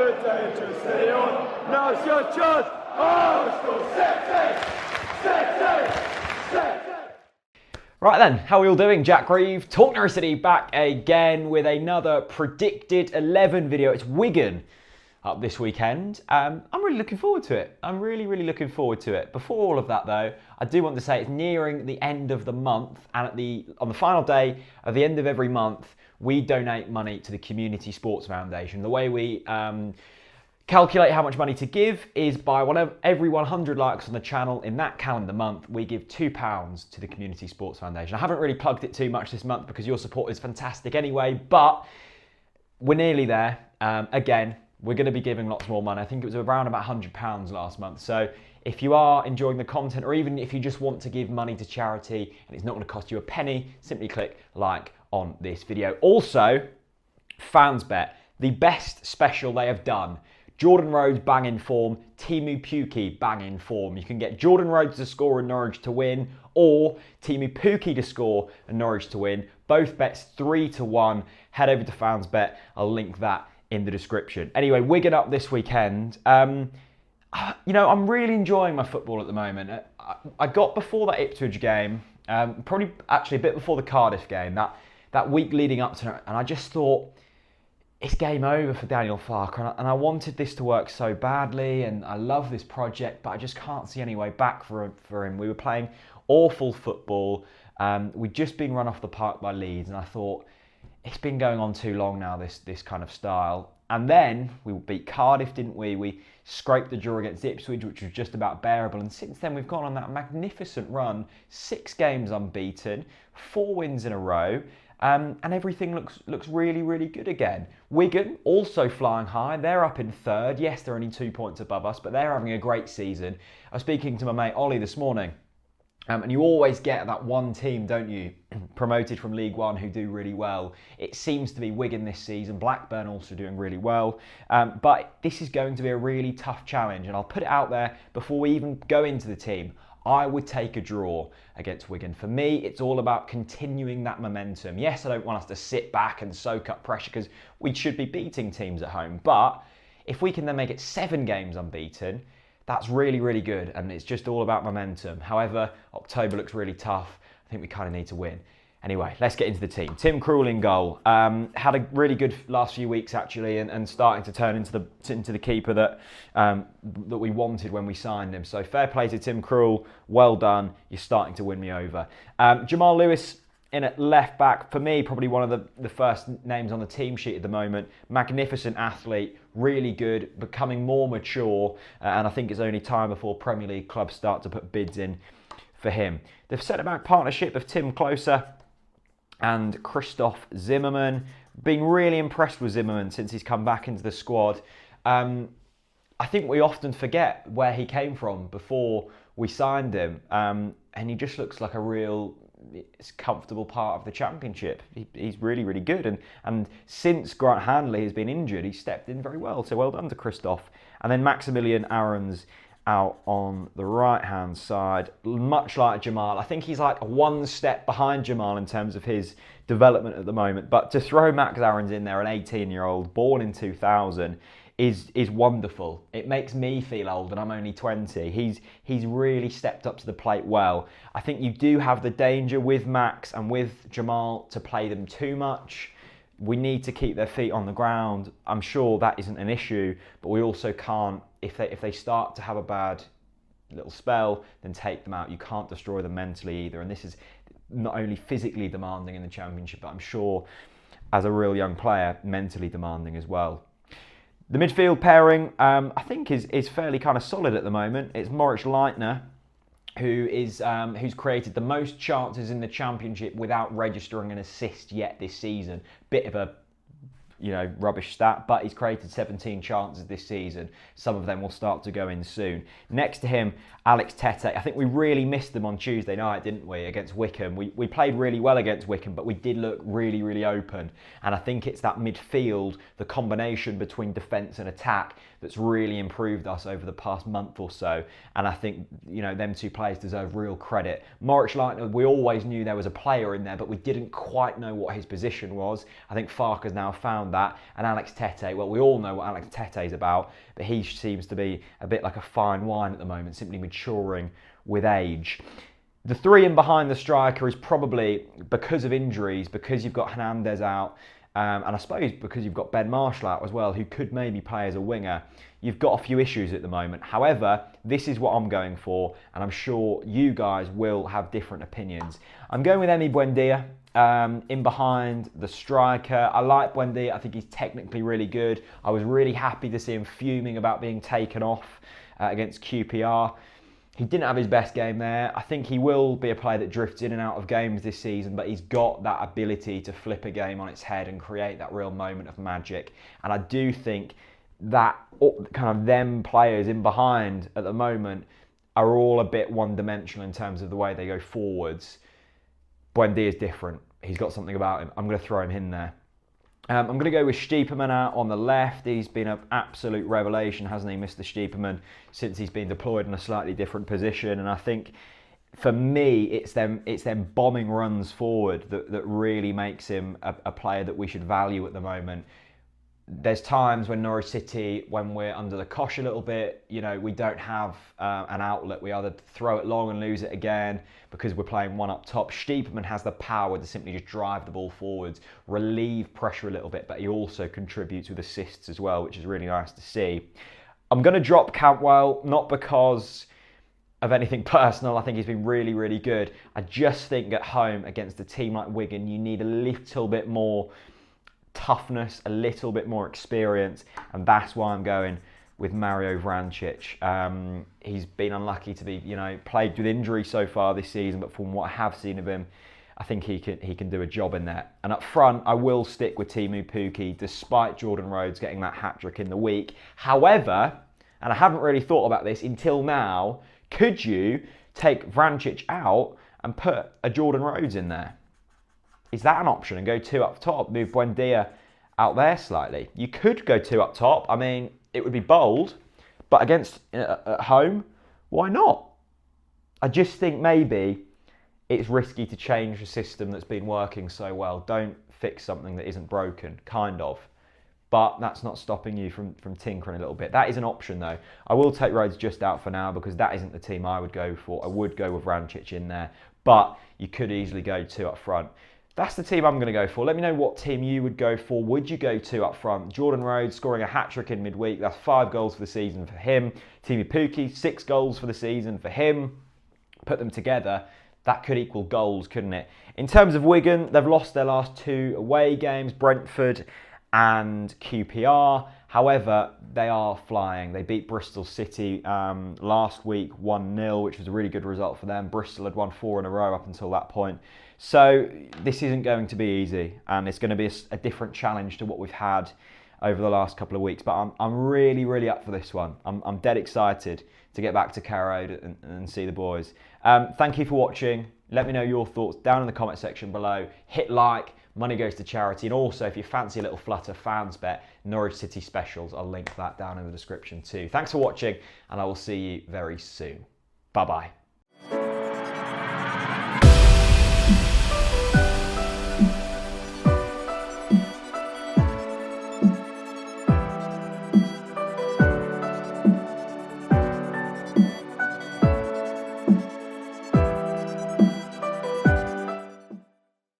good day to stay on. Now's your chance. Right then, how are we all doing? Jack Reeve, TalkNorwichCity back again with another predicted 11 video. It's Wigan up this weekend. I'm really looking forward to it. I'm really looking forward to it. Before all of that though, I do want to say it's nearing the end of the month, and on the final day at the end of every month, we donate money to the Community Sports Foundation. The way we calculate how much money to give is by every 100 likes on the channel in that calendar month, we give £2 to the Community Sports Foundation. I haven't really plugged it too much this month because your support is fantastic anyway, but we're nearly there. Again, we're going to be giving lots more money. I think it was around about £100 last month. So if you are enjoying the content, or even if you just want to give money to charity and it's not going to cost you a penny, simply click like on this video. Also, FansBet, the best special they have done. Jordan Rhodes bang in form, Teemu Pukki bang in form. You can get Jordan Rhodes to score and Norwich to win, or Teemu Pukki to score and Norwich to win. Both bets 3-1. Head over to FansBet. I'll link that in the description. Anyway, Wigan up this weekend. You know, I'm really enjoying my football at the moment. I got before that Ipswich game, probably actually a bit before the Cardiff game, that week leading up to it, and I just thought, it's game over for Daniel Farke, and I wanted this to work so badly, and I love this project, but I just can't see any way back for him. We were playing awful football. We'd just been run off the park by Leeds, and I thought, it's been going on too long now, this kind of style. And then we beat Cardiff, didn't we? We scraped the draw against Ipswich, which was just about bearable. And since then, we've gone on that magnificent run, 6 games unbeaten, 4 wins in a row. And everything looks really good again. Wigan also flying high. They're up in 3rd. Yes, they're only 2 points above us, but they're having a great season. I was speaking to my mate Ollie this morning, and you always get that one team, don't you, promoted from League One who do really well. It seems to be Wigan this season. Blackburn also doing really well. But this is going to be a really tough challenge, and I'll put it out there before we even go into the team. I would take a draw against Wigan. For me, it's all about continuing that momentum. Yes, I don't want us to sit back and soak up pressure because we should be beating teams at home. But if we can then make it 7 games unbeaten, that's really good. And it's just all about momentum. However, October looks really tough. I think we kind of need to win. Anyway, let's get into the team. Tim Krul in goal. Had a really good last few weeks actually, and starting to turn into the keeper that we wanted when we signed him. So fair play to Tim Krul. Well done. You're starting to win me over. Jamal Lewis in at left back. For me, probably one of the first names on the team sheet at the moment. Magnificent athlete. Really good. Becoming more mature. And I think it's only time before Premier League clubs start to put bids in for him. The centre-back partnership of Tim Closer and Christoph Zimmerman. Been really impressed with Zimmerman since he's come back into the squad. I think we often forget where he came from before we signed him, and he just looks like a real comfortable part of the Championship. He's really good, and since Grant Hanley has been injured, he's stepped in very well, so well done to Christoph. And then Maximilian Aarons out on the right-hand side, much like Jamal. I think he's like 1 step behind Jamal in terms of his development at the moment. But to throw Max Aarons in there, an 18-year-old, born in 2000, is wonderful. It makes me feel old, and I'm only 20. He's really stepped up to the plate well. I think you do have the danger with Max and with Jamal to play them too much. We need to keep their feet on the ground. I'm sure that isn't an issue, but we also can't, if they start to have a bad little spell, then take them out. You can't destroy them mentally either. And this is not only physically demanding in the Championship, but I'm sure as a real young player, mentally demanding as well. The midfield pairing, I think is fairly kind of solid at the moment. It's Moritz Leitner, who's created the most chances in the Championship without registering an assist yet this season. Bit of a rubbish stat, but he's created 17 chances this season. Some of them will start to go in soon. Next to him, Alex Tete. I think we really missed them on Tuesday night, didn't we, against Wycombe? We played really well against Wycombe, but we did look really open. And I think it's that midfield, the combination between defence and attack, that's really improved us over the past month or so. And I think, them two players deserve real credit. Moritz Leitner, we always knew there was a player in there, but we didn't quite know what his position was. I think Farke has now found around that. And Alex Tete, well, we all know what Alex Tete is about, but he seems to be a bit like a fine wine at the moment, simply maturing with age. The three in behind the striker is probably, because of injuries, because you've got Hernandez out, and I suppose because you've got Ben Marshall out as well, who could maybe play as a winger, you've got a few issues at the moment. However, this is what I'm going for, and I'm sure you guys will have different opinions. I'm going with Emi Buendia in behind the striker. I like Buendia. I think he's technically really good. I was really happy to see him fuming about being taken off against QPR. He didn't have his best game there. I think he will be a player that drifts in and out of games this season, but he's got that ability to flip a game on its head and create that real moment of magic. And I do think that kind of them players in behind at the moment are all a bit one-dimensional in terms of the way they go forwards. Buendia is different. He's got something about him. I'm going to throw him in there. I'm going to go with Stiepermann out on the left. He's been an absolute revelation, hasn't he, Mr. Stiepermann, since he's been deployed in a slightly different position. And I think, for me, it's them bombing runs forward that really makes him a player that we should value at the moment. There's times when Norwich City, when we're under the cosh a little bit, you know, we don't have an outlet. We either throw it long and lose it again because we're playing one up top. Stiepermann has the power to simply just drive the ball forwards, relieve pressure a little bit, but he also contributes with assists as well, which is really nice to see. I'm going to drop Cantwell, not because of anything personal. I think he's been really, really good. I just think at home against a team like Wigan, you need a little bit more toughness, a little bit more experience, and that's why I'm going with Mario Vrancic. He's been unlucky to be, plagued with injury so far this season, but from what I have seen of him, I think he can do a job in there. And up front, I will stick with Teemu Pukki, despite Jordan Rhodes getting that hat-trick in the week. However, and I haven't really thought about this until now, could you take Vrancic out and put a Jordan Rhodes in there? Is that an option and go two up top, move Buendia out there slightly? You could go two up top. I mean, it would be bold, but against at home, why not? I just think maybe it's risky to change a system that's been working so well. Don't fix something that isn't broken, kind of. But that's not stopping you from tinkering a little bit. That is an option though. I will take Rhodes just out for now because that isn't the team I would go for. I would go with Vrancic in there, but you could easily go two up front. That's the team I'm going to go for. Let me know what team you would go for. Would you go two up front? Jordan Rhodes scoring a hat-trick in midweek. That's 5 goals for the season for him. Teemu Pukki, 6 goals for the season for him. Put them together, that could equal goals, couldn't it? In terms of Wigan, they've lost their last 2 away games, Brentford and QPR. However, they are flying. They beat Bristol City last week 1-0, which was a really good result for them. Bristol had won 4 in a row up until that point. So this isn't going to be easy, and it's going to be a different challenge to what we've had over the last couple of weeks. But I'm really, really up for this one. I'm dead excited to get back to Carrow Road and see the boys. Thank you for watching. Let me know your thoughts down in the comment section below. Hit like. Money goes to charity. And also, if you fancy a little flutter fans bet, Norwich City specials, I'll link that down in the description too. Thanks for watching, and I will see you very soon. Bye-bye.